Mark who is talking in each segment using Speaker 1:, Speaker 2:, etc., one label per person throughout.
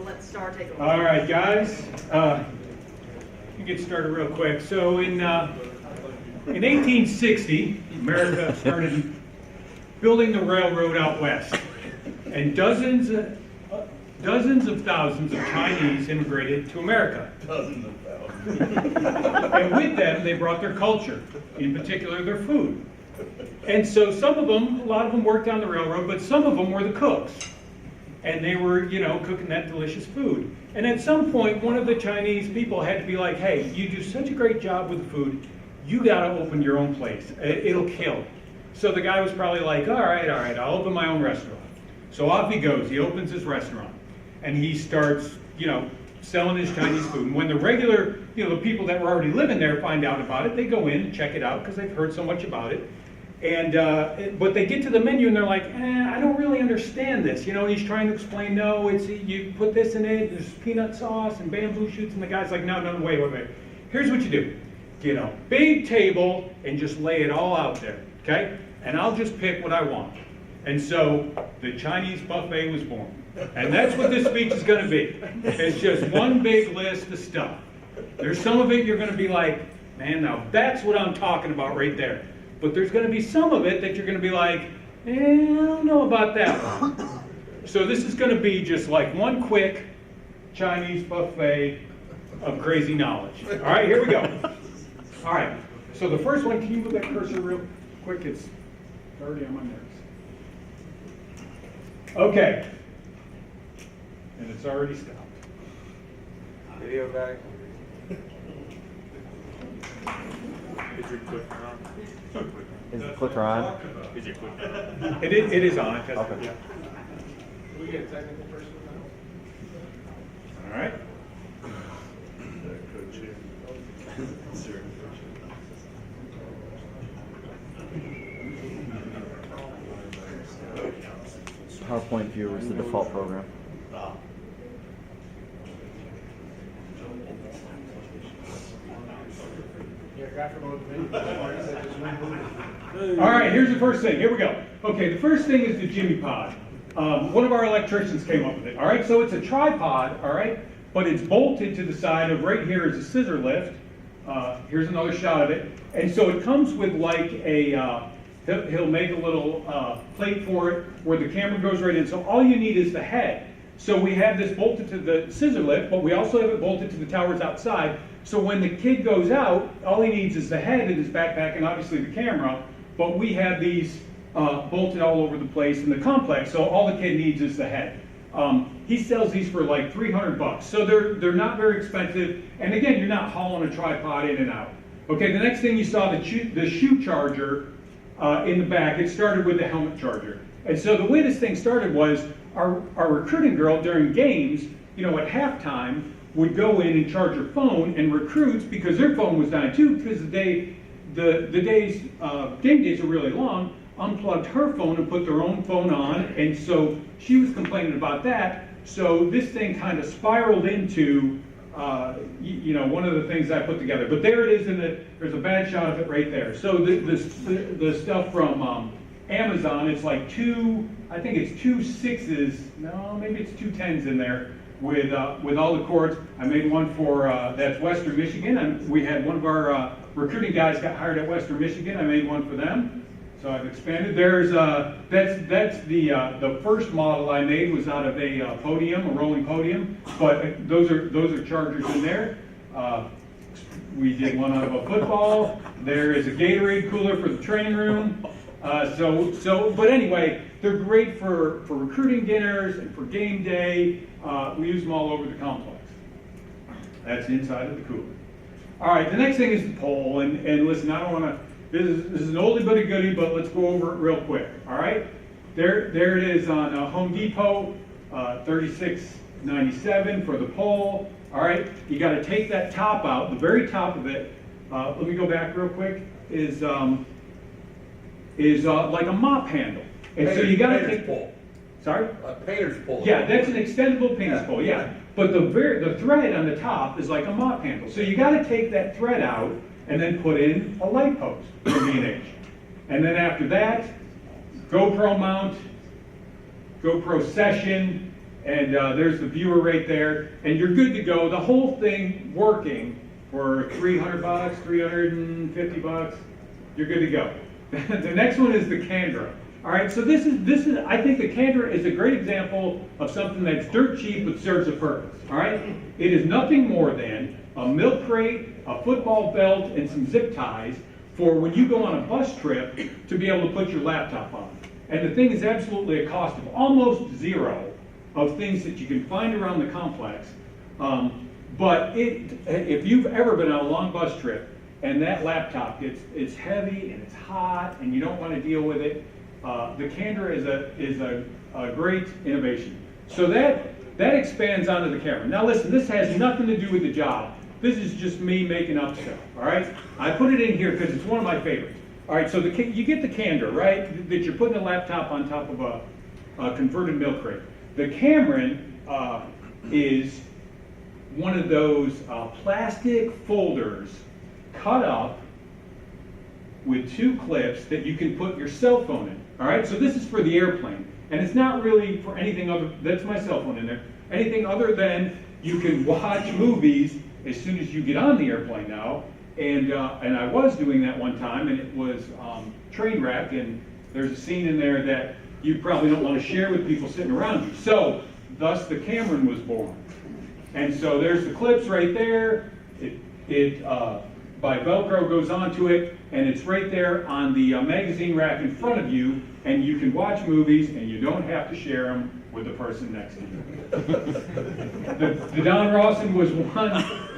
Speaker 1: let Star take over.
Speaker 2: All right, guys. We get started real quick. So in 1860, America started building the railroad out west, and dozens of thousands of Chinese immigrated to America.
Speaker 3: Dozens of thousands.
Speaker 2: And with them, they brought their culture, in particular their food. And so some of them, a lot of them worked on the railroad, but some of them were the cooks. And they were, cooking that delicious food. And at some point, one of the Chinese people had to be like, hey, you do such a great job with the food, you gotta open your own place. It'll kill. So the guy was probably like, all right, I'll open my own restaurant. So off he goes, he opens his restaurant. And he starts, selling his Chinese food. And when the regular, the people that were already living there find out about it, they go in and check it out because they've heard so much about it. And but they get to the menu and they're like, I don't really understand this. And he's trying to explain, no, it's you put this in it, there's peanut sauce and bamboo shoots, and the guy's like, no, wait. Here's what you do. Get a big table and just lay it all out there, okay? And I'll just pick what I want. And so the Chinese buffet was born. And that's what this speech is going to be. It's just one big list of stuff. There's some of it you're going to be like, man, now that's what I'm talking about right there. But there's going to be some of it that you're going to be like, I don't know about that one. So this is going to be just like one quick Chinese buffet of crazy knowledge. All right, here we go. All right, so the first one, can you move that cursor real quick? It's already on my nerves. Okay. And it's already stopped.
Speaker 4: Video guy. Is your clicker on?
Speaker 5: Is the clicker on?
Speaker 4: Is your clicker on?
Speaker 2: It is on. It has,
Speaker 5: Okay.
Speaker 2: yeah.
Speaker 4: Can we get a technical person now?
Speaker 2: All right.
Speaker 5: PowerPoint viewer is the default program.
Speaker 2: All right, here's the first thing. Here we go. Okay, the first thing is the Jimmy Pod. One of our electricians came up with it. All right, so it's a tripod, all right, but it's bolted to the side of right here is a scissor lift. Here's another shot of it. And so it comes with like a, he'll make a little plate for it where the camera goes right in. So all you need is the head. So we have this bolted to the scissor lift, but we also have it bolted to the towers outside. So when the kid goes out, all he needs is the head in his backpack and obviously the camera, but we have these bolted all over the place in the complex, so all the kid needs is the head. He sells these for like $300, so they're not very expensive, and again, you're not hauling a tripod in and out. Okay, the next thing you saw, the shoe charger in the back, it started with the helmet charger. And so the way this thing started was our recruiting girl during games, at halftime, would go in and charge her phone, and recruits, because their phone was dying too, because game days are really long, unplugged her phone and put their own phone on, and so she was complaining about that. So this thing kind of spiraled into, one of the things I put together. But there it is, there's a bad shot of it right there. So the stuff from Amazon, it's like two 6s, no, maybe it's 2 10s in there. With all the cords. I made one for, that's Western Michigan, and we had one of our recruiting guys got hired at Western Michigan. I made one for them, so I've expanded. There's, that's the first model I made was out of a podium, a rolling podium, but those are chargers in there. We did one out of a football. There is a Gatorade cooler for the training room. But anyway, they're great for recruiting dinners and for game day. We use them all over the complex. That's the inside of the cooler. All right, the next thing is the pole. And listen, I don't want to, this is an oldie but a goodie, but let's go over it real quick. All right, there it is on Home Depot, $36.97 for the pole. All right, you got to take that top out. The very top of it, let me go back real quick, is like a mop handle. And so you got to take
Speaker 3: pole.
Speaker 2: Sorry?
Speaker 3: A painter's pole.
Speaker 2: Yeah, that's an extendable painter's pole, yeah. But the thread on the top is like a mop handle. So you got to take that thread out and then put in a light post for B&H. And then after that, GoPro mount, GoPro session, And there's the viewer right there, and you're good to go. The whole thing working for 300 bucks, 350 bucks, you're good to go. The next one is the Candra. All right, so this is I think the Candra is a great example of something that's dirt cheap but serves a purpose. All right, it is nothing more than a milk crate, a football belt, and some zip ties for when you go on a bus trip to be able to put your laptop on. And the thing is absolutely a cost of almost zero of things that you can find around the complex. But if you've ever been on a long bus trip and that laptop it's heavy and it's hot and you don't want to deal with it, the Candra is a great innovation. So that expands onto the camera. Now listen, this has nothing to do with the job. This is just me making up stuff, all right? I put it in here because it's one of my favorites. All right, so you get the Candra, right? That you're putting a laptop on top of a converted milk crate. The Cameron is one of those plastic folders cut up with two clips that you can put your cell phone in. All right, so this is for the airplane, and it's not really for anything other. That's my cell phone in there. Anything other than you can watch movies as soon as you get on the airplane now. And I was doing that one time, and it was train wreck, and there's a scene in there that you probably don't want to share with people sitting around you. So, thus the Cameron was born. And so there's the clips right there. It by Velcro goes onto it, and it's right there on the magazine rack in front of you, and you can watch movies, and you don't have to share them with the person next to you. The Don Rawson was one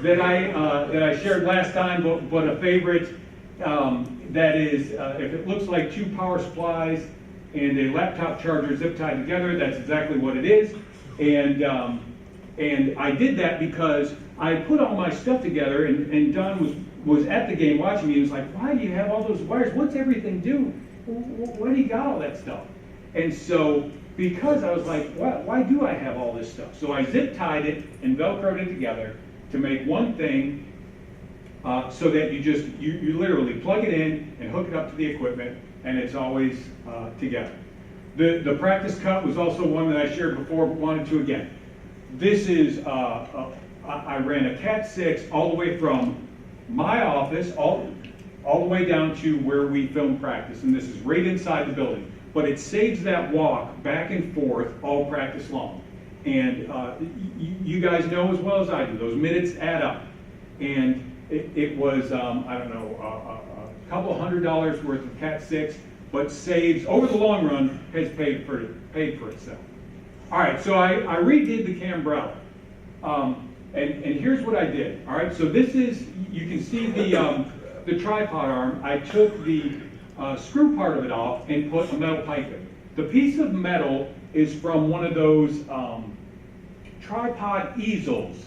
Speaker 2: that I shared last time, but a favorite. That is, if it looks like two power supplies and a laptop charger zip tied together, that's exactly what it is. And I did that because I put all my stuff together, and Don was at the game watching me. He was like, "Why do you have all those wires? What's everything do? Why do you got all that stuff?" And so, because I was like, why do I have all this stuff? So I zip tied it and Velcroed it together to make one thing, so that you literally plug it in and hook it up to the equipment, and it's always together. The practice cut was also one that I shared before, but wanted to again. This is, I ran a Cat 6 all the way from my office, all the way down to where we film practice, and this is right inside the building. But it saves that walk back and forth all practice long. And you guys know as well as I do, those minutes add up. And it was, I don't know, a couple $100 worth of Cat 6, but saves, over the long run, has paid for itself. All right, so I redid the Cambrella. And here's what I did. All right, so this is, you can see the tripod arm. I took the screw part of it off and put a metal pipe in. The piece of metal is from one of those tripod easels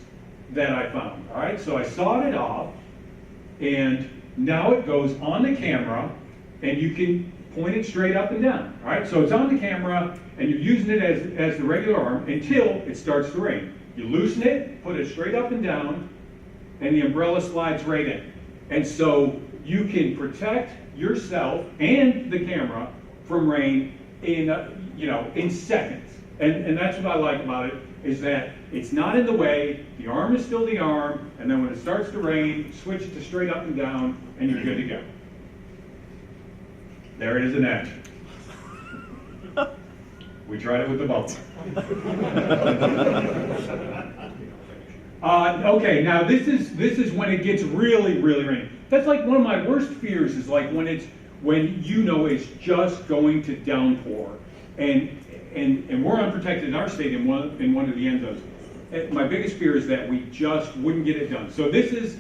Speaker 2: that I found. All right, so I sawed it off, and now it goes on the camera, and you can point it straight up and down. All right, so it's on the camera, and you're using it as the regular arm until it starts to rain. You loosen it, put it straight up and down, and the umbrella slides right in. And so you can protect yourself and the camera from rain in seconds. And that's what I like about it, is that it's not in the way, the arm is still the arm, and then when it starts to rain, switch it to straight up and down, and you're good to go. There it is in action. We tried it with the bubble. Okay, now this is when it gets really, really rainy. That's like one of my worst fears, is like when it's it's just going to downpour, and we're unprotected in our stadium in one of the end zones. My biggest fear is that we just wouldn't get it done. So this is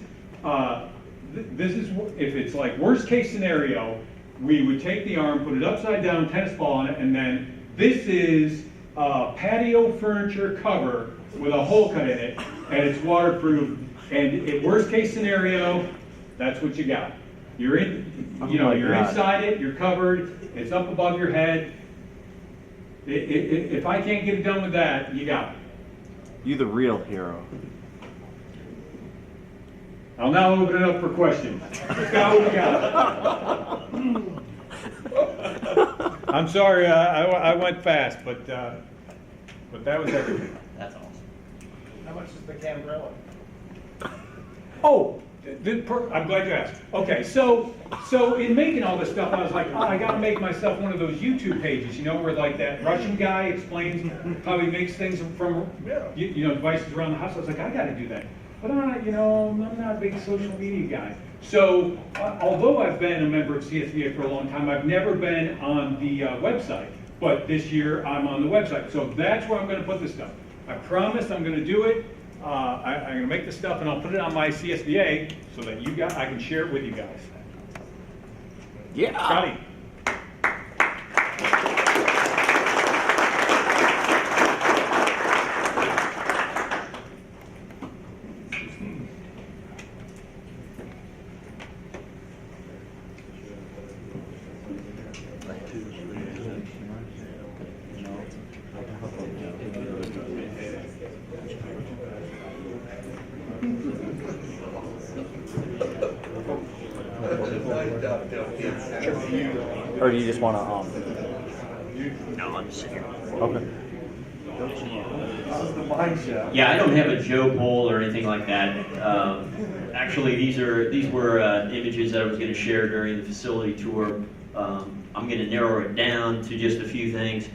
Speaker 2: if it's like worst case scenario, we would take the arm, put it upside down, tennis ball on it, and then this is patio furniture cover with a hole cut in it, and it's waterproof. And at worst case scenario, that's what you got. You're you're inside it, you're covered, it's up above your head. If I can't get it done with that, you got it.
Speaker 5: You the real hero.
Speaker 2: I'll now open it up for questions. Scott, what we got? I'm sorry, I went fast, but But that was everything.
Speaker 1: That's awesome.
Speaker 4: How much is the Cambrella?
Speaker 2: Oh, I'm glad you asked. Okay, so in making all this stuff, I was like, oh, I gotta make myself one of those YouTube pages, you know, where like that Russian guy explains how he makes things from, you know, devices around the house. I was like, I gotta do that. But you know, I'm not a big social media guy. So although I've been a member of CSVA for a long time, I've never been on the website. But this year I'm on the website. So that's where I'm gonna put this stuff. I promise I'm gonna do it. I'm going to make the stuff and I'll put it on my CSVA so that I can share it with you guys.
Speaker 5: Yeah.
Speaker 2: Scotty.
Speaker 5: Or do you just want to,
Speaker 1: No, I'm just sitting here.
Speaker 5: okay.
Speaker 1: Yeah, I don't have a Joe poll or anything like that. Actually, these were images that I was going to share during the facility tour. I'm going to narrow it down to just a few things,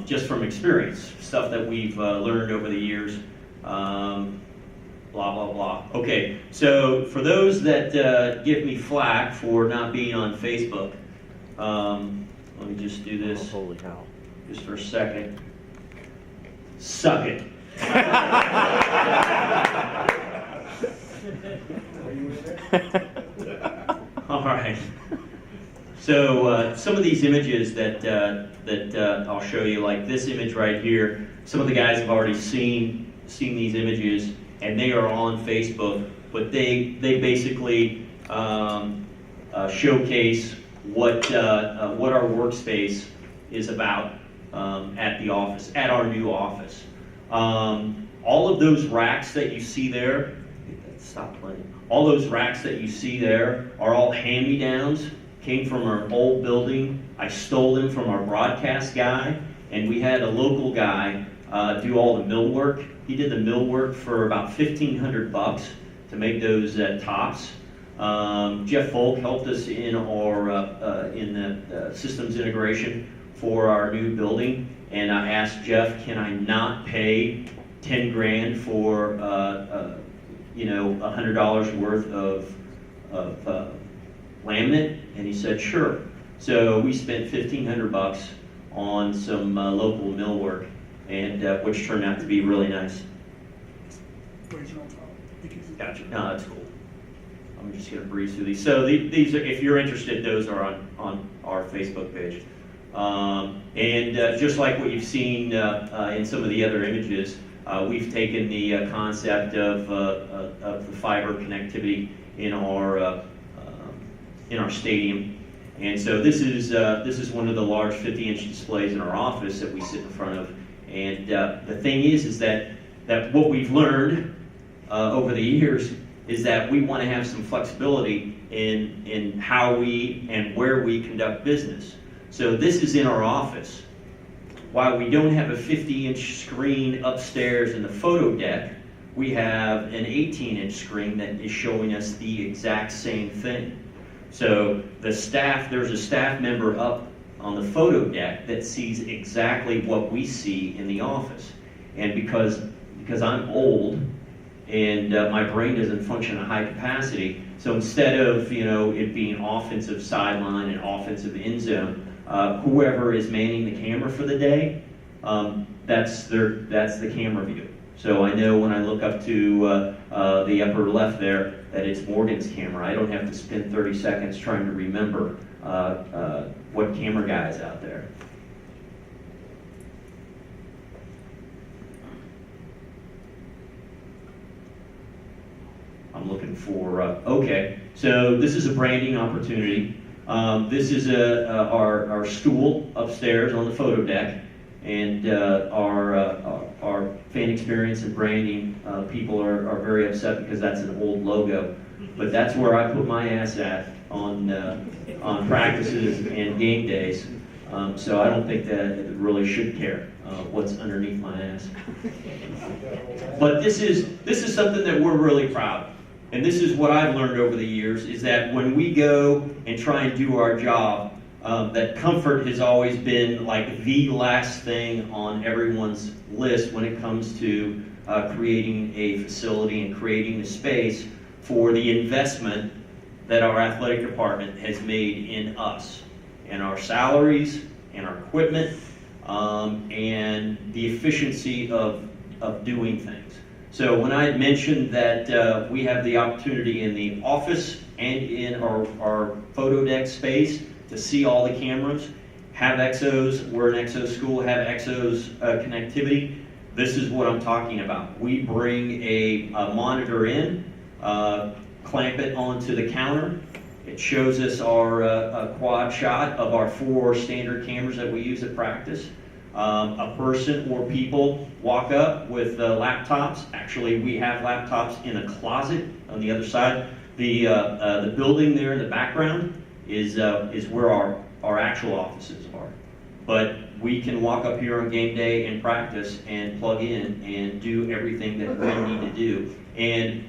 Speaker 1: just from experience, stuff that we've learned over the years. Blah, blah, blah. Okay, so for those that give me flack for not being on Facebook, let me just do this
Speaker 5: Holy cow.
Speaker 1: just for a second. Suck it. All right. So some of these images that I'll show you, like this image right here, some of the guys have already seen these images, and they are on Facebook. But they basically showcase what our workspace is about at the office, at our new office. All of those racks that you see there, stop playing. All those racks that you see there are all hand-me-downs, came from our old building. I stole them from our broadcast guy, and we had a local guy do all the millwork. He did the millwork for about $1,500 to make those tops. Jeff Folk helped us in our in the systems integration for our new building, and I asked Jeff, can I not pay 10 grand for you know, $100 worth of laminate? And he said sure. So we spent $1,500 on some local millwork, and which turned out to be really nice. Gotcha. No, that's cool. I'm just going to breeze through these. So these are, if you're interested, those are on our Facebook page. And just like what you've seen in some of the other images, we've taken the concept of the fiber connectivity in our stadium. And so this is one of the large 50-inch displays in our office that we sit in front of. And the thing is that what we've learned over the years is that we want to have some flexibility in how we and where we conduct business. So this is in our office. While we don't have a 50-inch screen upstairs in the photo deck, we have an 18-inch screen that is showing us the exact same thing. So there's a staff member up on the photo deck that sees exactly what we see in the office. And because I'm old and my brain doesn't function at high capacity, so instead of it being offensive sideline and offensive end zone, whoever is manning the camera for the day, that's the camera view. So I know when I look up to the upper left there that it's Morgan's camera. I don't have to spend 30 seconds trying to remember what camera guy is out there. I'm looking for, okay, so this is a branding opportunity. This is our stool upstairs on the photo deck, and our fan experience and branding people are very upset because that's an old logo. But that's where I put my ass at on practices and game days. So I don't think that it really should care. what's underneath my ass. But this is something that we're really proud of. And this is what I've learned over the years, is that when we go and try and do our job, that comfort has always been like the last thing on everyone's list when it comes to creating a facility and creating a space for the investment that our athletic department has made in us, and our salaries, and our equipment, and the efficiency of doing things. So when I had mentioned that we have the opportunity in the office and in our photo deck space to see all the cameras, have XOs, we're an XO school, have XOs connectivity, this is what I'm talking about. We bring a monitor in, clamp it onto the counter. It shows us our quad shot of our 4 standard cameras that we use at practice. A person or people walk up with laptops. Actually, we have laptops in a closet on the other side. The building there in the background is where our actual offices are. But we can walk up here on game day and practice and plug in and do everything that we need to do. And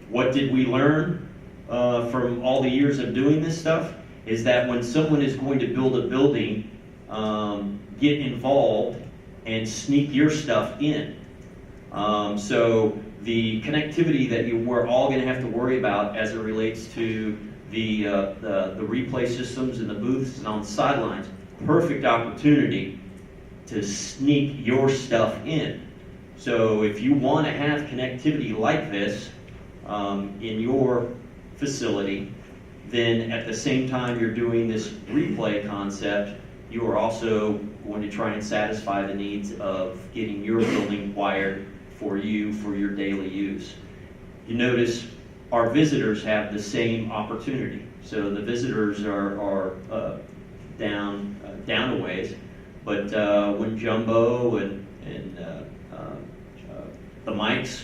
Speaker 1: what did we learn from all the years of doing this stuff? Is that when someone is going to build a building, get involved and sneak your stuff in. So the connectivity that we're all going to have to worry about as it relates to the replay systems and the booths and on the sidelines, perfect opportunity to sneak your stuff in. So if you want to have connectivity like this in your facility, then at the same time you're doing this replay concept, you are also going to try and satisfy the needs of getting your building wired for your daily use. You notice our visitors have the same opportunity. So the visitors are down a ways, but when Jumbo and the mics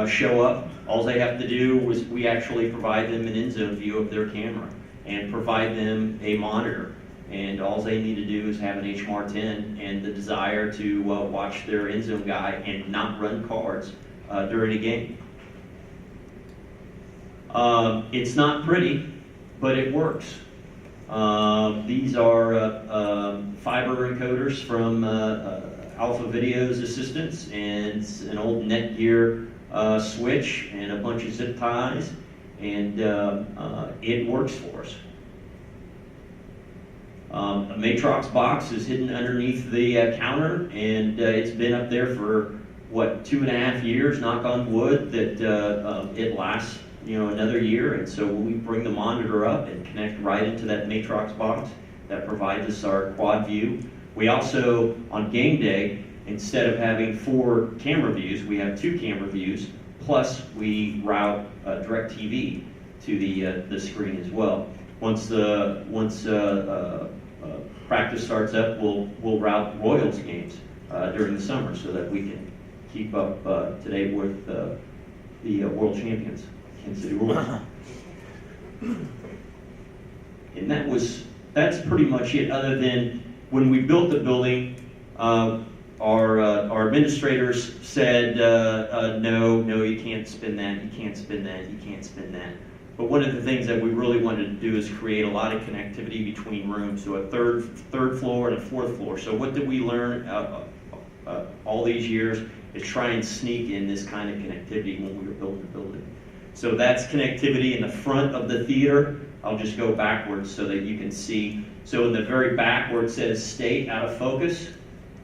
Speaker 1: show up, all they have to do is we actually provide them an in-zone view of their camera and provide them a monitor. And all they need to do is have an HMR10 and the desire to watch their in-zone guy and not run cards during a game. It's not pretty, but it works. These are fiber encoders from Alpha Video's assistants, and an old Netgear switch and a bunch of zip ties, and it works for us. A Matrox box is hidden underneath the counter, and it's been up there for, 2.5 years, knock on wood, that it lasts, another year. And so we bring the monitor up and connect right into that Matrox box that provides us our quad view. We also, on game day, instead of having 4 camera views, we have 2 camera views, plus we route DirecTV to the screen as well. Once practice starts up, we'll route Royals games during the summer so that we can keep up today with the world champions, Kansas City Royals. And that's pretty much it, other than when we built the building, our administrators said, no, you can't spin that, you can't spin that, you can't spin that. But one of the things that we really wanted to do is create a lot of connectivity between rooms, so a third floor and a 4th floor. So what did we learn all these years is try and sneak in this kind of connectivity when we were building the building. So that's connectivity in the front of the theater. I'll just go backwards so that you can see. So in the very back where it says state out of focus,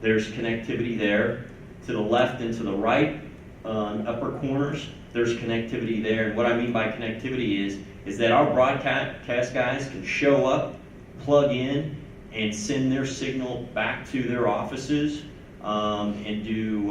Speaker 1: there's connectivity there. To the left and to the right, upper corners, there's connectivity there. And what I mean by connectivity is that our broadcast guys can show up, plug in, and send their signal back to their offices and do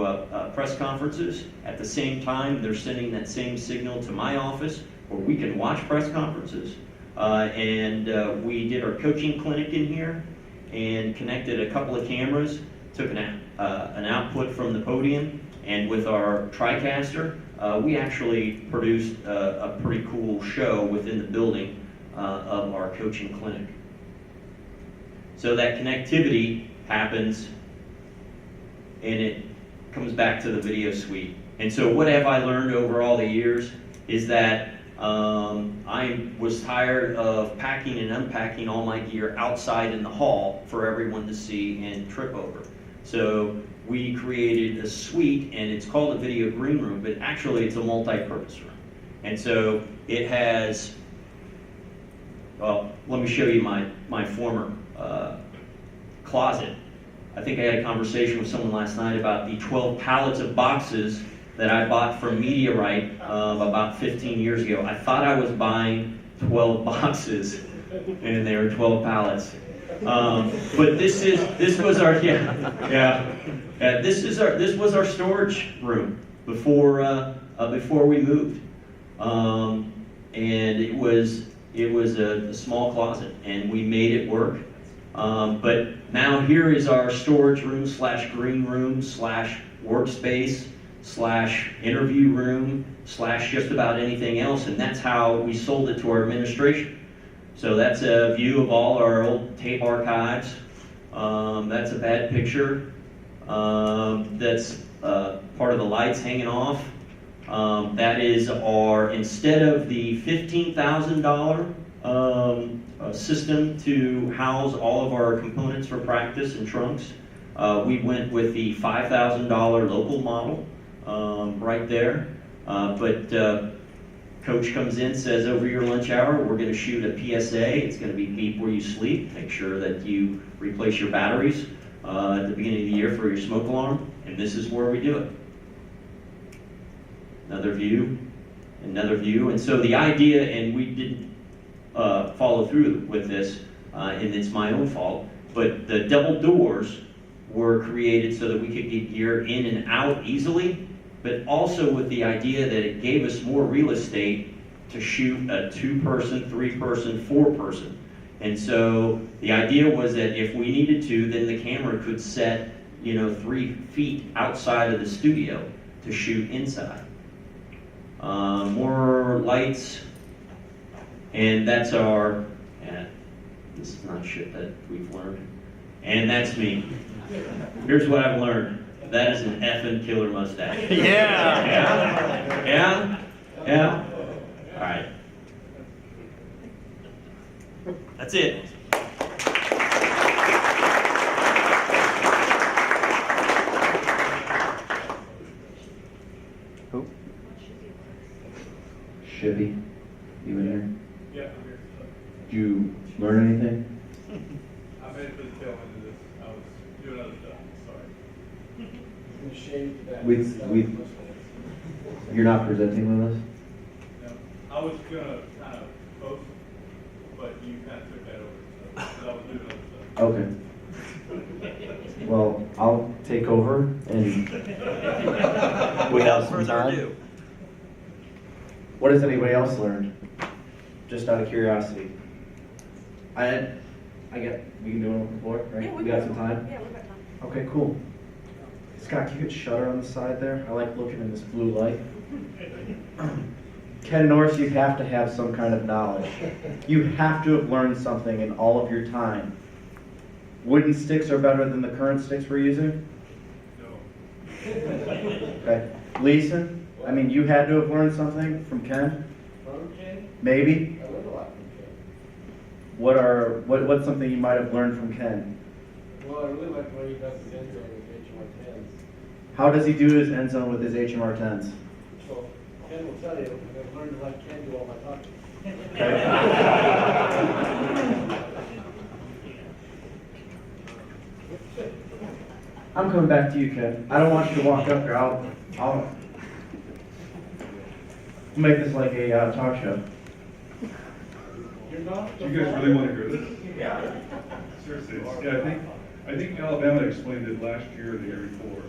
Speaker 1: press conferences. At the same time, they're sending that same signal to my office where we can watch press conferences. And we did our coaching clinic in here and connected a couple of cameras, took an output from the podium, and with our TriCaster, we actually produced a pretty cool show within the building of our coaching clinic. So that connectivity happens and it comes back to the video suite. And so what have I learned over all the years is that I was tired of packing and unpacking all my gear outside in the hall for everyone to see and trip over. So we created a suite, and it's called a video green room, but actually it's a multi-purpose room. And so it has, well, let me show you my former closet. I think I had a conversation with someone last night about the 12 pallets of boxes that I bought from Mediarite about 15 years ago. I thought I was buying 12 boxes, and they were 12 pallets. But this was our this was our storage room before we moved, and it was a small closet, and we made it work. But now here is our storage room / green room / workspace / interview room / just about anything else, and that's how we sold it to our administration. So that's a view of all our old tape archives. That's a bad picture. That's part of the lights hanging off. That is our, instead of the $15,000 system to house all of our components for practice and trunks, we went with the $5,000 local model right there. But coach comes in, says over your lunch hour, we're going to shoot a PSA. It's going to be beep where you sleep. Make sure that you replace your batteries at the beginning of the year for your smoke alarm. And this is where we do it. Another view, another view. And so the idea, and we didn't follow through with this, and it's my own fault, but the double doors were created so that we could get gear in and out easily, but also with the idea that it gave us more real estate to shoot a 2-person, 3-person, 4-person. And so the idea was that if we needed to, then the camera could set, 3 feet outside of the studio to shoot inside. More lights, and that's our, this is not shit that we've learned. And that's me. Here's what I've learned. That is an effing killer mustache.
Speaker 5: Yeah.
Speaker 1: Yeah? Yeah? All right. That's it.
Speaker 5: Who?
Speaker 3: Shivy, you in here?
Speaker 4: Yeah, I'm here.
Speaker 3: Did you learn anything?
Speaker 4: I made it to the tail end of this. I was doing other stuff, sorry.
Speaker 3: You're not presenting with us?
Speaker 4: No, I was gonna kind of post, but you kind of took that over, so I was doing other stuff.
Speaker 3: Okay. Well, I'll take over and
Speaker 1: Without further ado.
Speaker 3: What has anybody else learned? Just out of curiosity. I get, we can do it before, right?
Speaker 6: Yeah,
Speaker 3: we got some time?
Speaker 6: Yeah, we've got time.
Speaker 3: Okay, cool. Scott, can you hit shutter on the side there? I like looking in this blue light. Ken Norris, you have to have some kind of knowledge. You have to have learned something in all of your time. Wooden sticks are better than the current sticks we're using?
Speaker 4: No.
Speaker 3: Okay. Lisa, I mean, you had to have learned something from Ken?
Speaker 7: From Ken?
Speaker 3: Maybe?
Speaker 7: I learned a lot from Ken.
Speaker 3: What's something you might have learned from Ken?
Speaker 7: Well, I really like the way he does his end zone with HMR10s.
Speaker 3: How does he do his end zone with his HMR 10s?
Speaker 7: So Ken will tell you, I've learned to let Ken do all my talking. I'm coming back to you, Ken. I don't want you to walk up here. I'll make this like a talk show. You're not?
Speaker 2: Do you guys really want to hear this? Yeah. Seriously, I think Alabama explained it last year or the year before,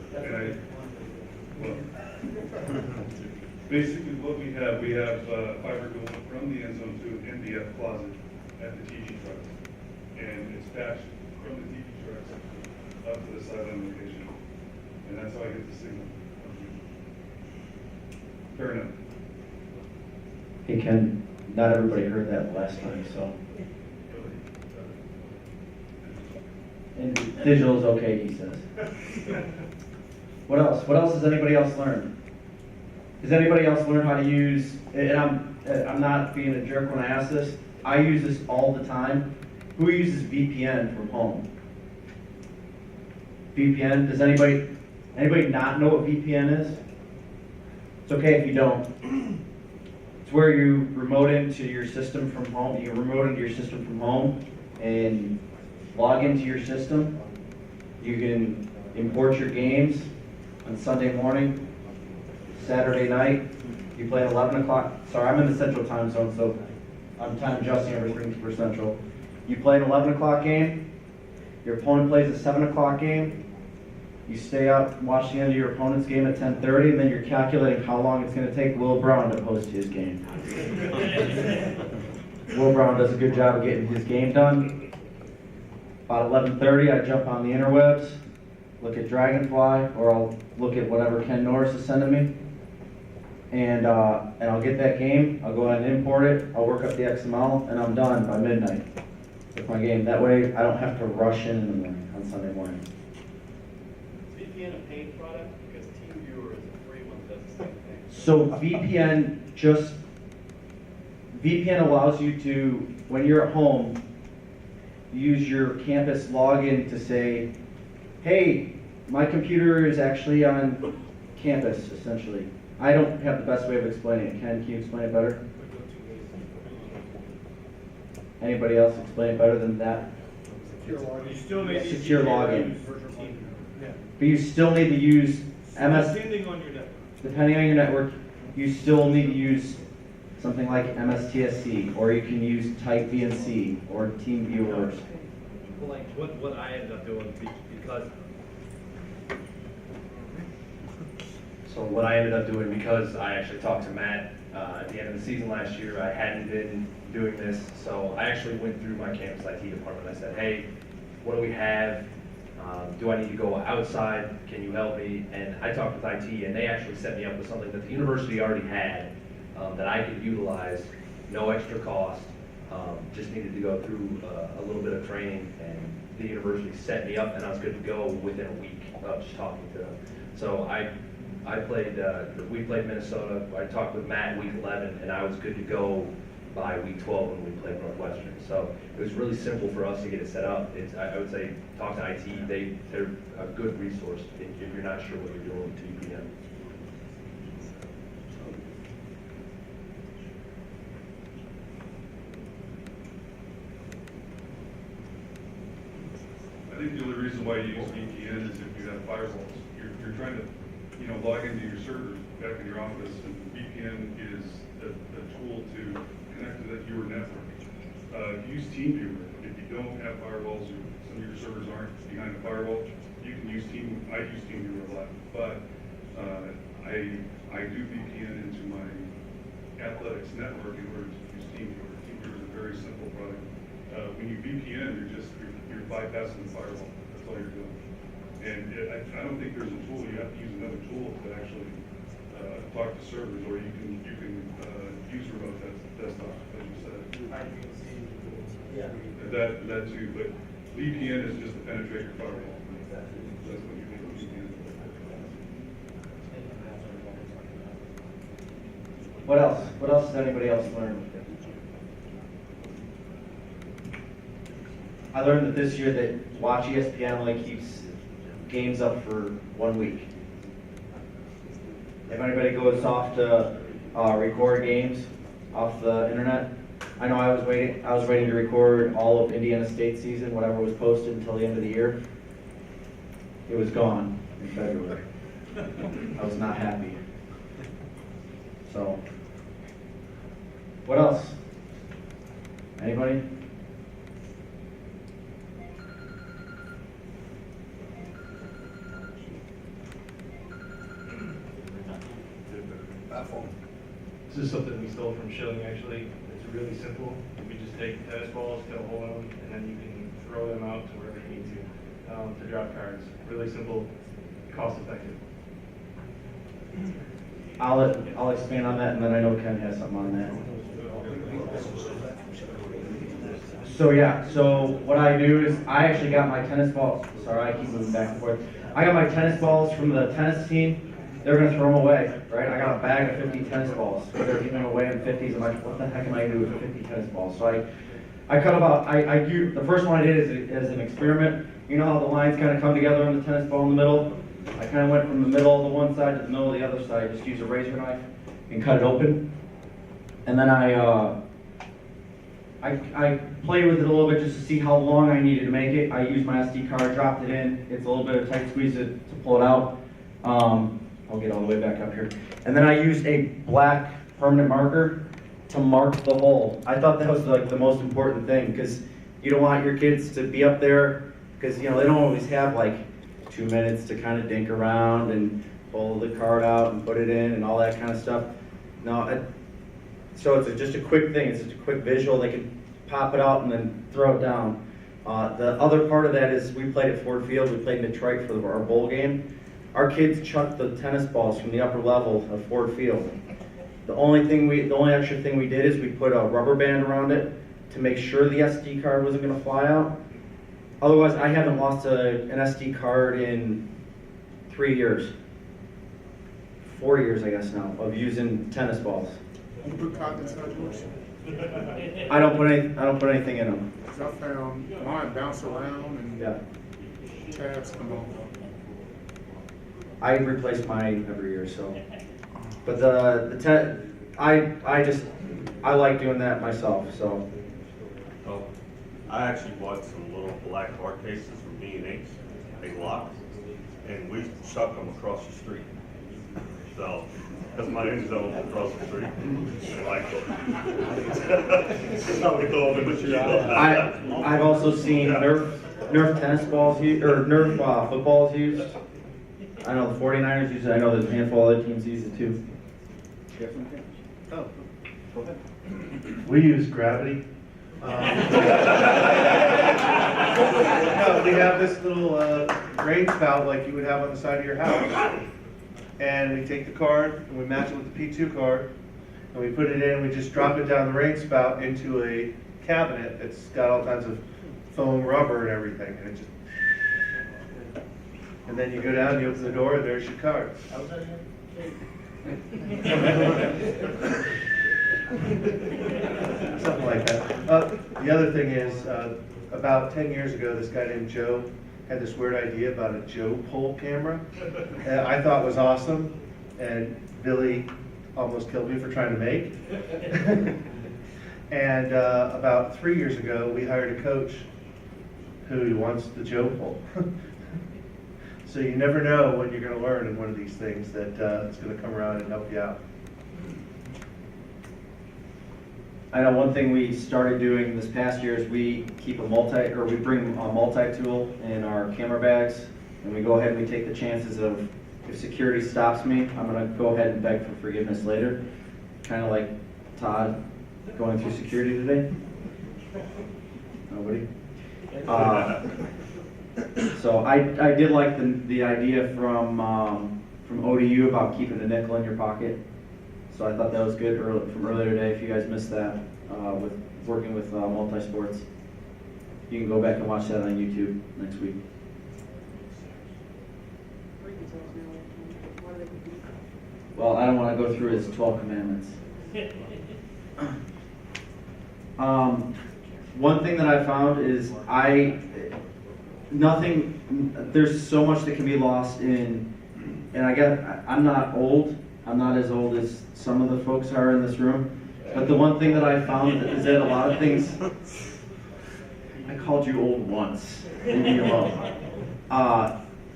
Speaker 2: basically what we have fiber going from the end zone to an MDF closet at the TV trucks, and it's patched from the TV trucks up to the sideline location, and that's how I get the signal. Fair enough.
Speaker 3: Hey, Ken, not everybody heard that last time, so. And digital is okay, he says.
Speaker 7: What else? What else has anybody else learned? Has anybody else learned how to use, and I'm not being a jerk when I ask this, I use this all the time. Who uses VPN from home? VPN, does anybody not know what VPN is? It's okay if you don't. It's where you remote into your system from home. You remote into your system from home and log into your system. You can import your games on Sunday morning, Saturday night. You play at 11 o'clock. Sorry, I'm in the central time zone, so I'm time adjusting everything for central. You play an 11 o'clock game. Your opponent plays a 7 o'clock game. You stay up and watch the end of your opponent's game at 10:30, and then you're calculating how long it's going to take Will Brown to post his game. Will Brown does a good job of getting his game done. About 11:30, I jump on the interwebs, look at Dragonfly, or I'll look at whatever Ken Norris is sending me, and I'll get that game. I'll go ahead and import it. I'll work up the XML, and I'm done by midnight with my game. That way, I don't have to rush in the morning on Sunday morning.
Speaker 4: Is VPN a paid product? Because TeamViewer is a free one that does the same thing.
Speaker 7: So VPN allows you to, when you're at home, use your campus login to say, hey, my computer is actually on campus, essentially. I don't have the best way of explaining it. Ken, can you explain it better? Anybody else explain it better than that?
Speaker 4: You still need to
Speaker 7: Secure login.
Speaker 4: virtual team. Yeah.
Speaker 7: But you still need to use MS.
Speaker 4: Depending on your network.
Speaker 7: Depending on your network, you still need to use something like MSTSC, or you can use Type VNC or TeamViewer.
Speaker 6: Like what I ended up doing because I actually talked to Matt at the end of the season last year. I hadn't been doing this, so I actually went through my campus IT department. I said, hey, what do we have? Do I need to go outside? Can you help me? And I talked with IT, and they actually set me up with something that the university already had that I could utilize, no extra cost. Just needed to go through a little bit of training, and the university set me up, and I was good to go within a week of just talking to them. So we played Minnesota. I talked with Matt week 11, and I was good to go by week 12 when we played Northwestern. So it was really simple for us to get it set up. I would say talk to IT. They're a good resource if you're not sure what you're doing with VPN.
Speaker 8: I think the only reason why you use VPN is if you have firewalls. You're trying to, log into your servers back in your office, and VPN is a tool to connect to your network. Use TeamViewer. If you don't have firewalls, or some of your servers aren't behind a firewall, you can use I use TeamViewer a lot, but I do VPN into my athletics network in order to use TeamViewer. TeamViewer is a very simple product. When you VPN, you're bypassing the firewall. That's all you're doing. And I don't think there's a tool. You have to use another tool to actually talk to servers, or you can use remote desktop, as you said.
Speaker 4: Yeah.
Speaker 8: That too, but VPN is just to penetrate your firewall. That's what you need with VPN.
Speaker 7: What else? What else has anybody else learned? I learned that this year that Watch ESPN only keeps games up for 1 week. If anybody goes off to record games off the internet, I know I was waiting to record all of Indiana State season, whatever was posted until the end of the year. It was gone in February. I was not happy. So, what else? Anybody?
Speaker 9: This is something we stole from Schilling, actually. It's really simple. We just take tennis balls, cut a hole in them, and then you can throw them out to wherever you need to drop cards. Really simple, cost effective.
Speaker 7: I'll expand on that, and then I know Ken has something on that. So yeah, so what I do is I actually got my tennis balls. Sorry, I keep moving back and forth. I got my tennis balls from the tennis team. They're gonna throw them away, right? I got a bag of 50 tennis balls. They're giving them away in 50s. I'm like, what the heck am I gonna do with 50 tennis balls? So I cut about. I do the first one I did is as an experiment. You know how the lines kind of come together on the tennis ball in the middle? I kind of went from the middle of the one side to the middle of the other side. Just use a razor knife and cut it open. And then I played with it a little bit just to see how long I needed to make it. I used my SD card, dropped it in. It's a little bit of tight squeeze to pull it out. I'll get all the way back up here. And then I used a black permanent marker to mark the hole. I thought that was like the most important thing because you don't want your kids to be up there because they don't always have like 2 minutes to kind of dink around and pull the card out and put it in and all that kind of stuff. No, so it's just a quick thing. It's just a quick visual. They can pop it out and then throw it down. The other part of that is we played at Ford Field. We played in Detroit for our bowl game. Our kids chucked the tennis balls from the upper level of Ford Field. The only extra thing we did is we put a rubber band around it to make sure the SD card wasn't going to fly out. Otherwise, I haven't lost an SD card in 3 years. 4 years, I guess now, of using tennis balls.
Speaker 10: You put cards inside yours?
Speaker 7: I don't put anything in them.
Speaker 10: 'Cause I found mine bounce around and
Speaker 7: Yeah.
Speaker 10: tabs come off.
Speaker 7: I replace mine every year, so. But I like doing that myself, so.
Speaker 11: Oh, I actually bought some little black card cases from B&H, they lock, and we chuck them across the street. So, because my in zone across the street, and like, how we go over the
Speaker 7: I've also seen Nerf tennis balls used, or Nerf footballs used. I know the 49ers use it. I know there's a handful of other teams use it too.
Speaker 9: Oh, go ahead. We use gravity. No, we have this little rain spout like you would have on the side of your house. And we take the card and we match it with the P2 card. And we put it in and we just drop it down the rain spout into a cabinet that's got all kinds of foam rubber and everything. And it just... And then you go down, and you open the door, and there's your card. Something like that. The other thing is, about 10 years ago, this guy named Joe had this weird idea about a Joe pole camera. I thought was awesome, and Billy almost killed me for trying to make. And about 3 years ago, we hired a coach who wants the Joe pole. So you never know when you're going to learn in one of these things that it's going to come around and help you out.
Speaker 7: I know one thing we started doing this past year is we bring a multi-tool in our camera bags, and we go ahead and we take the chances of if security stops me, I'm going to go ahead and beg for forgiveness later. Kind of like Todd going through security today. Nobody? So I did like the idea from ODU about keeping a nickel in your pocket. So I thought that was good from earlier today. If you guys missed that with working with multi-sports, you can go back and watch that on YouTube next week. Well, I don't want to go through his 12 commandments. One thing that I found is there's so much that can be lost in, and I'm not old. I'm not as old as some of the folks are in this room. But the one thing that I found is that a lot of things, I called you old once. Leave me alone.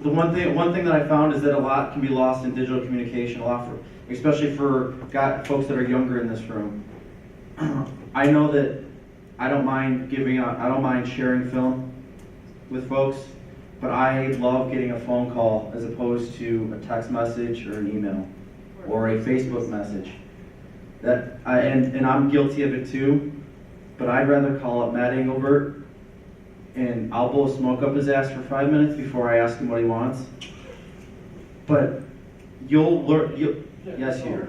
Speaker 7: The one thing that I found is that a lot can be lost in digital communication. Especially for folks that are younger in this room. I know that I don't mind sharing film with folks, but I love getting a phone call as opposed to a text message or an email or a Facebook message. And I'm guilty of it too, but I'd rather call up Matt Engelbert and I'll blow smoke up his ass for 5 minutes before I ask him what he wants. But you'll learn. Yes, you.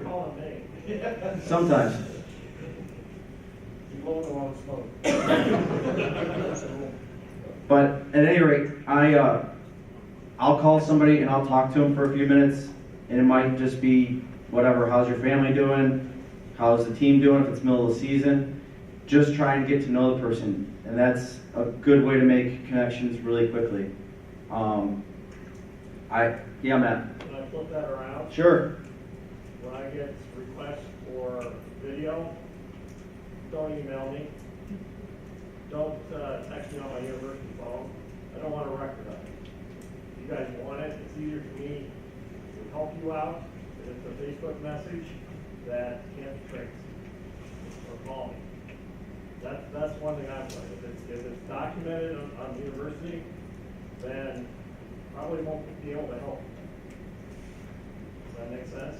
Speaker 7: Sometimes.
Speaker 9: blowing a lot of smoke.
Speaker 7: But at any rate, I'll call somebody and I'll talk to them for a few minutes, and it might just be whatever. How's your family doing? How's the team doing? If it's middle of the season, just trying to get to know the person, and that's a good way to make connections really quickly. Yeah, Matt.
Speaker 12: Can I flip that around?
Speaker 7: Sure.
Speaker 12: When I get requests for video, don't email me. Don't text me on my university phone. I don't want a record of it. If you guys want it, it's easier for me to help you out. If it's a Facebook message, that can't be traced. Or call me. That's one thing I've learned. If it's documented on the university, then probably won't be able to help. Does that make sense?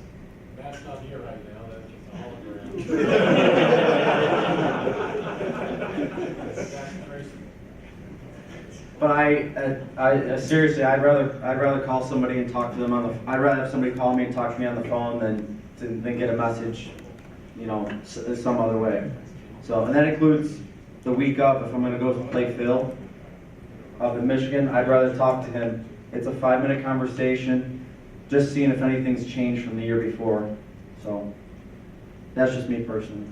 Speaker 9: Matt's not here right now, that's just a hologram.
Speaker 7: But I seriously, I'd rather call somebody and talk to them I'd rather have somebody call me and talk to me on the phone than get a message, some other way. So, and that includes the week of, if I'm going to go play Phil up in Michigan, I'd rather talk to him. It's a 5-minute conversation, just seeing if anything's changed from the year before. So, that's just me personally.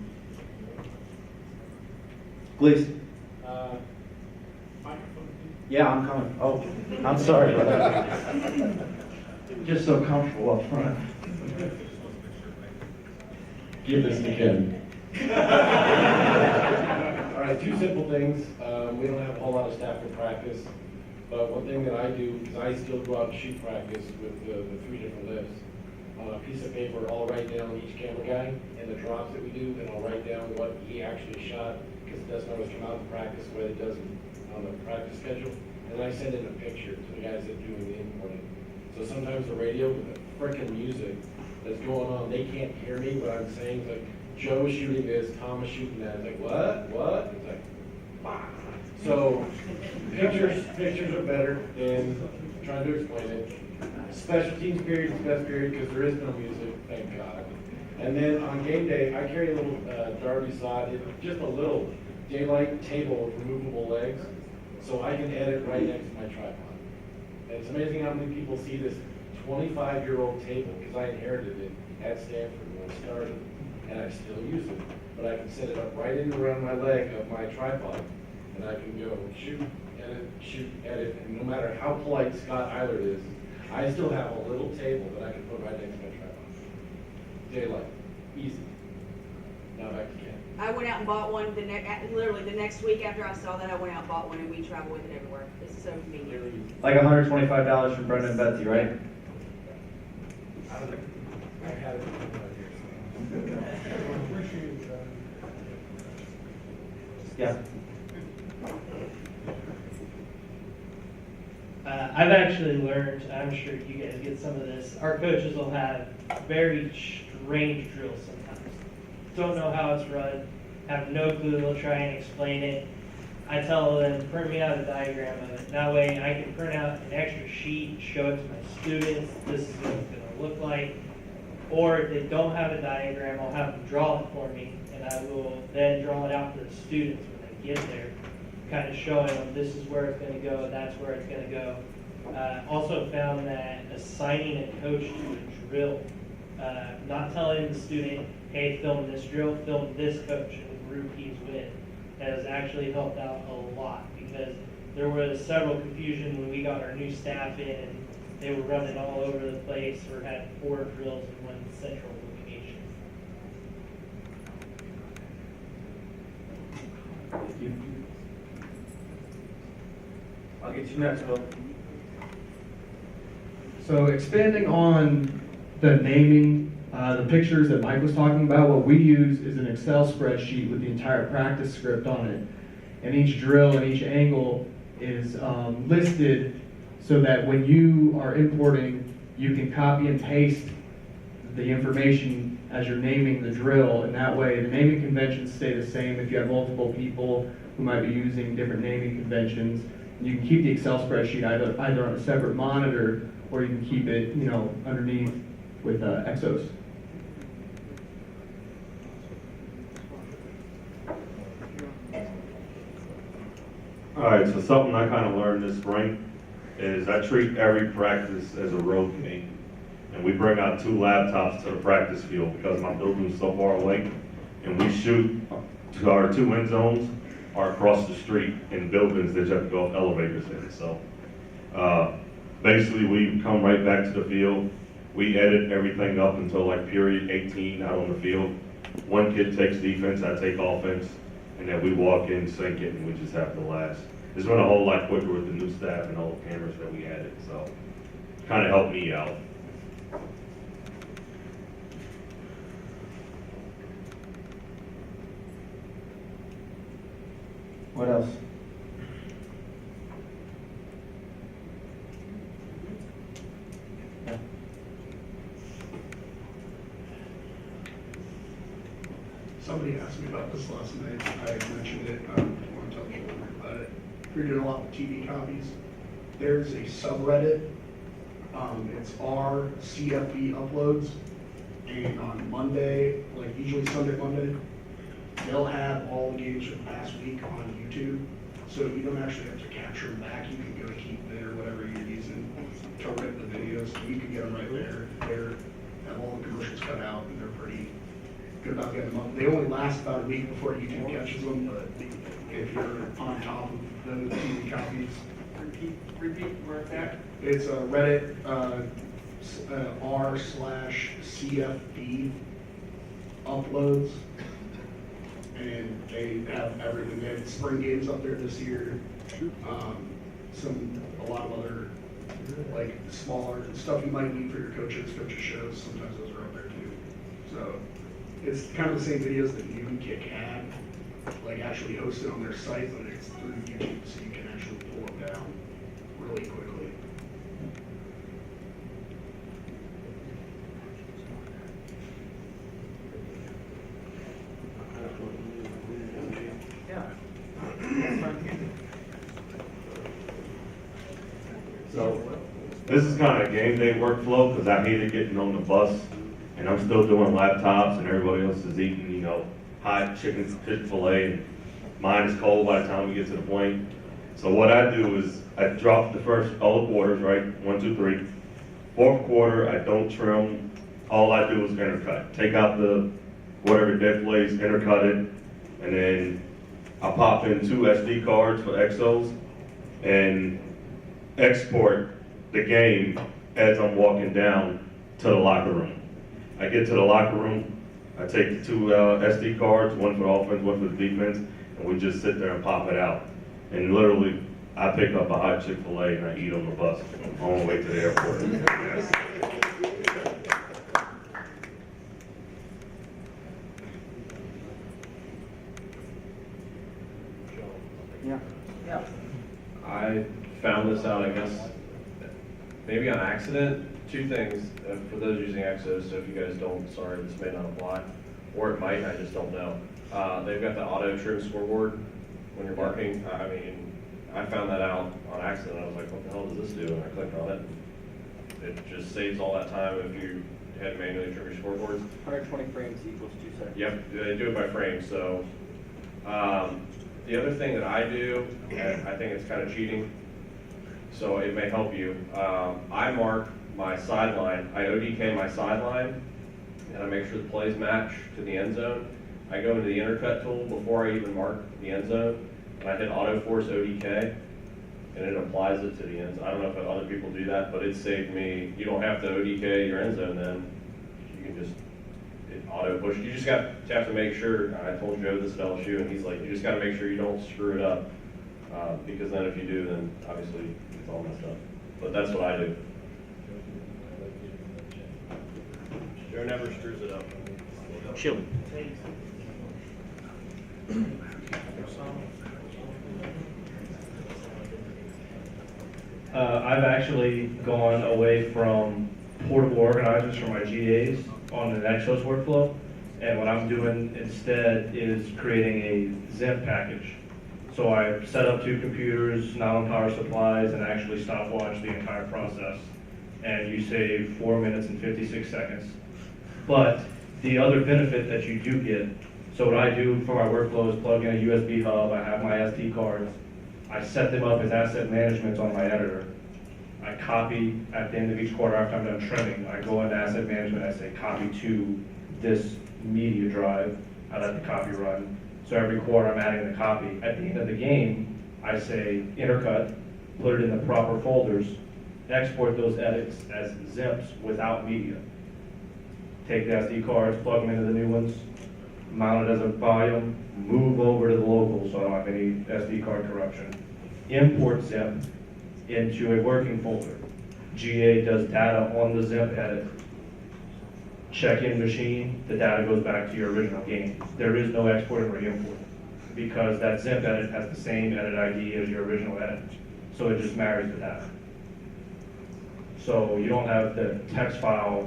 Speaker 7: Please. Yeah, I'm coming. Oh, I'm sorry about that. Just so comfortable up front.
Speaker 13: Give this to Ken.
Speaker 9: All right, two simple things. We don't have a whole lot of staff for practice, but one thing that I do is I still go out and shoot practice with the 3 different lifts. On a piece of paper, I'll write down each camera guy and the drops that we do, and I'll write down what he actually shot, because it doesn't always come out in practice the way it does on the practice schedule. And I send in a picture to the guys that are doing the importing. So sometimes the radio with the frickin' music that's going on, they can't hear me, what I'm saying. It's like, Joe's shooting this, Tom is shooting that. It's like, what? It's like, bah. So pictures are better than trying to explain it. Special teams period is the best period because there is no music, thank God. And then on game day, I carry a little Darby side, just a little daylight table with removable legs, so I can edit right next to my tripod. And it's amazing how many people see this 25-year-old table, because I inherited it at Stanford when I started, and I still use it. But I can set it up right in around my leg of my tripod, and I can go shoot, edit, and no matter how polite Scott Eilert is, I still have a little table that I can put right next to my tripod. Daylight, easy. Now back to Ken.
Speaker 14: I went out and bought one literally the next week after I saw that. I went out and bought one, and we travel with it everywhere. It's so convenient.
Speaker 7: Like $125 from Brendan and Betsy, right?
Speaker 9: I had it.
Speaker 7: Yeah.
Speaker 15: I've actually learned, I'm sure you guys get some of this, our coaches will have very strange drills sometimes. Don't know how it's run, have no clue, they'll try and explain it. I tell them, print me out a diagram of it. That way I can print out an extra sheet, show it to my students, this is what it's going to look like. Or if they don't have a diagram, I'll have them draw it for me, and I will then draw it out for the students when they get there, kind of showing them this is where it's going to go, that's where it's going to go. Also found that assigning a coach to a drill, not telling the student, hey, film this drill, film this coach and the group he's with, has actually helped out a lot, because there was several confusion when we got our new staff in and they were running all over the place or had 4 drills in one central location.
Speaker 7: Thank you. I'll get you next, Bill.
Speaker 16: So expanding on the naming, the pictures that Mike was talking about, what we use is an Excel spreadsheet with the entire practice script on it. And each drill and each angle is listed so that when you are importing, you can copy and paste the information as you're naming the drill, and that way the naming conventions stay the same if you have multiple people who might be using different naming conventions. You can keep the Excel spreadsheet either on a separate monitor, or you can keep it, underneath with Exos.
Speaker 11: All right, so something I kind of learned this spring is I treat every practice as a road game. And we bring out 2 laptops to the practice field because my building's so far away. And we shoot to our 2 end zones are across the street in buildings that you have to go up elevators in. So basically we come right back to the field. We edit everything up until like period 18 out on the field. One kid takes defense, I take offense, and then we walk in, sync it, and we just have the last. It's been a whole lot quicker with the new staff and all the cameras that we added, so kind of helped me out.
Speaker 3: What else? Yeah.
Speaker 17: Somebody asked me about this last night. I mentioned it. I want to tell you a little bit about it. We're doing a lot with TV copies. There's a subreddit. It's our CFB uploads. And on Monday, like usually Sunday, Monday, they'll have all the games from the past week on YouTube. So you don't actually have to capture them back. You can go to KeepIt or whatever you're using to rip the videos. You can get them right there. They're have all the commercials cut out, and they're pretty good about getting them up. They only last about a week before YouTube catches them, but if you're on top of the TV copies.
Speaker 15: Repeat where it's at.
Speaker 17: It's a Reddit r/CFB uploads, and they have everything. They had spring games up there this year. A lot of other like smaller stuff you might need for your coaches shows. Sometimes those are up there too. So it's kind of the same videos that you and Kick had, like actually hosted on their site, but it's through YouTube, so you can actually pull them down really quickly.
Speaker 11: So this is kind of game day workflow because I hated getting on the bus and I'm still doing laptops and everybody else is eating, you know, hot chicken filet and mine is cold by the time we get to the plane. So what I do is I drop the first, all the quarters, right? 1, 2, 3. Fourth quarter, I don't trim. All I do is intercut. Take out the whatever dead plays, intercut it, and then I pop in 2 SD cards for XOs and export the game as I'm walking down to the locker room. I get to the locker room, I take the 2 SD cards, one for offense, one for the defense, and we just sit there and pop it out. And literally, I pick up a hot Chick-fil-A and I eat on the bus on the way to the airport. Yes.
Speaker 3: Yeah. Yeah.
Speaker 6: I found this out, I guess, maybe on accident. 2 things for those using Exos, so if you guys don't, sorry, this may not apply, or it might, I just don't know. They've got the auto trim scoreboard when you're marking. I mean, I found that out on accident. I was like, what the hell does this do? And I clicked on it. It just saves all that time if you had to manually trim your scoreboards.
Speaker 5: 120 frames equals 2 seconds.
Speaker 6: Yep, they do it by frame. So the other thing that I do, and I think it's kind of cheating, so it may help you. I mark my sideline. I ODK my sideline, and I make sure the plays match to the end zone. I go into the intercut tool before I even mark the end zone, and I hit auto force ODK, and it applies it to the end zone. I don't know if other people do that, but it saved me. You don't have to ODK your end zone then. You can just auto push. You just have to make sure. I told Joe this at LSU, and he's like, you just got to make sure you don't screw it up, because then if you do, then obviously it's all messed up. But that's what I do. Joe never screws it up.
Speaker 1: Chill.
Speaker 9: I've actually gone away from portable organizers for my GAs on an Exos workflow, and what I'm doing instead is creating a Xen package. So I set up 2 computers, not on power supplies, and actually stopwatch the entire process. And you save 4 minutes and 56 seconds. But the other benefit that you do get, so what I do for my workflow is plug in a USB hub, I have my SD cards,
Speaker 6: I set them up as asset management on my editor. I copy at the end of each quarter after I'm done trimming, I go into asset management, I say copy to this media drive, I let the copy run. So every quarter I'm adding the copy. At the end of the game, I say intercut, put it in the proper folders, export those edits as zips without media. Take the SD cards, plug them into the new ones, mount it as a volume, move over to the local so I don't have any SD card corruption. Import zip into a working folder. GA does data on the zip edit. Check-in machine, the data goes back to your original game. There is no export and re-import because that zip edit has the same edit ID as your original edit. So it just marries the data. So you don't have the text file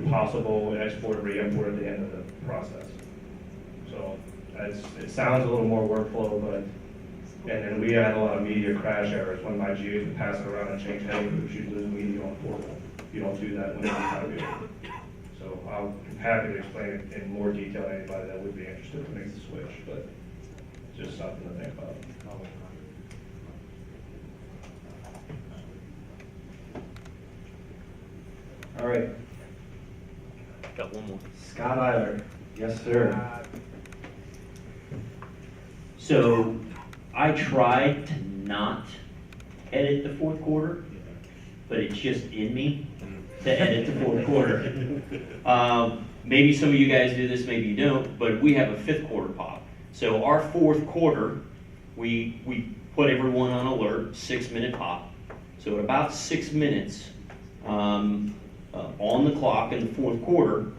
Speaker 6: possible export and re-import at the end of the process. So it sounds a little more workflow, but, and then we had a lot of media crash errors when my GAs would pass it around and change heading groups, you'd lose media on portal. You don't do that when you're trying to do it. So I'm happy to explain it in more detail to anybody that would be interested to make the switch, but just something to think about.
Speaker 7: All right,
Speaker 1: Got one more.
Speaker 7: Scott Eiler. Yes, sir.
Speaker 1: So I tried to not edit the fourth quarter, but it's just in me to edit the fourth quarter. Maybe some of you guys do this, maybe you don't, but we have a fifth quarter pop. So our fourth quarter, we put everyone on alert, 6-minute pop. So at about 6 minutes on the clock in the fourth quarter,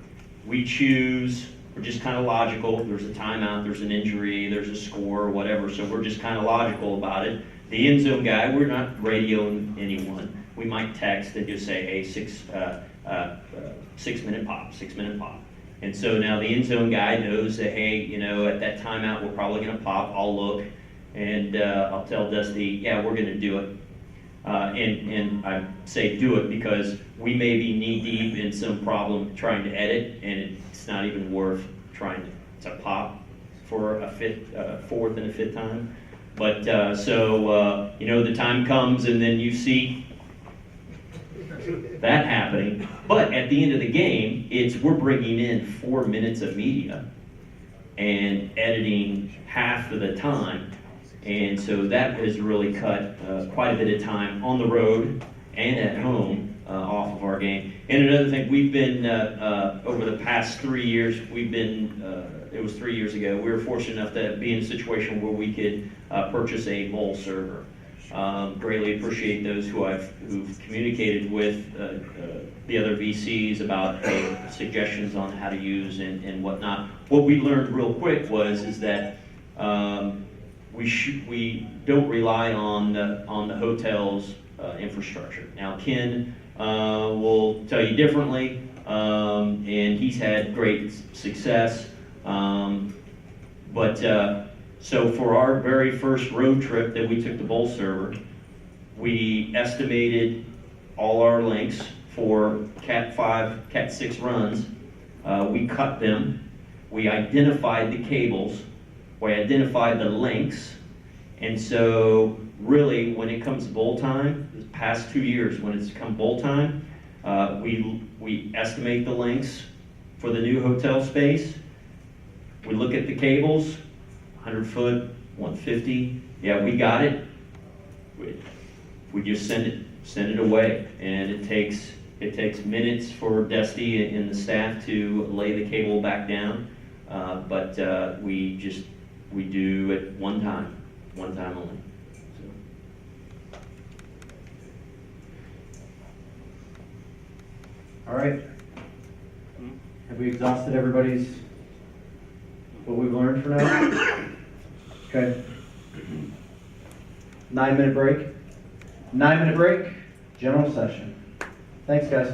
Speaker 1: we choose, we're just kind of logical. There's a timeout, there's an injury, there's a score, whatever. So we're just kind of logical about it. The end zone guy, we're not radioing anyone. We might text and just say, hey, 6 minute pop, 6 minute pop. And so now the end zone guy knows that, hey, you know, at that timeout, we're probably going to pop. I'll look and I'll tell Dusty, yeah, we're going to do it. And I say do it because we may be knee deep in some problem trying to edit, and it's not even worth trying to pop for a fourth and a fifth time. But you know, the time comes and then you see that happening. But at the end of the game, we're bringing in 4 minutes of media and editing half of the time. And so that has really cut quite a bit of time on the road and at home off of our game. And another thing, we've been, over the past 3 years, it was 3 years ago, we were fortunate enough to be in a situation where we could purchase a bowl server. Greatly appreciate those who've communicated with the other VCs about suggestions on how to use and whatnot. What we learned real quick is that we don't rely on the hotel's infrastructure. Now Ken will tell you differently, and he's had great success. So for our very first road trip that we took the bowl server, we estimated all our links for Cat 5, Cat 6 runs. We cut them. We identified the cables. We identified the links. And so really, when it comes to bowl time, the past 2 years, when it's come bowl time, we estimate the links for the new hotel space. We look at the cables, 100 foot, 150. Yeah, we got it. We just send it away, and it takes minutes for Dusty and the staff to lay the cable back down. But we do it one time only. So.
Speaker 7: All right. Have we exhausted everybody's, what we've learned for now? Okay. 9-minute break. 9-minute break, general session. Thanks, guys.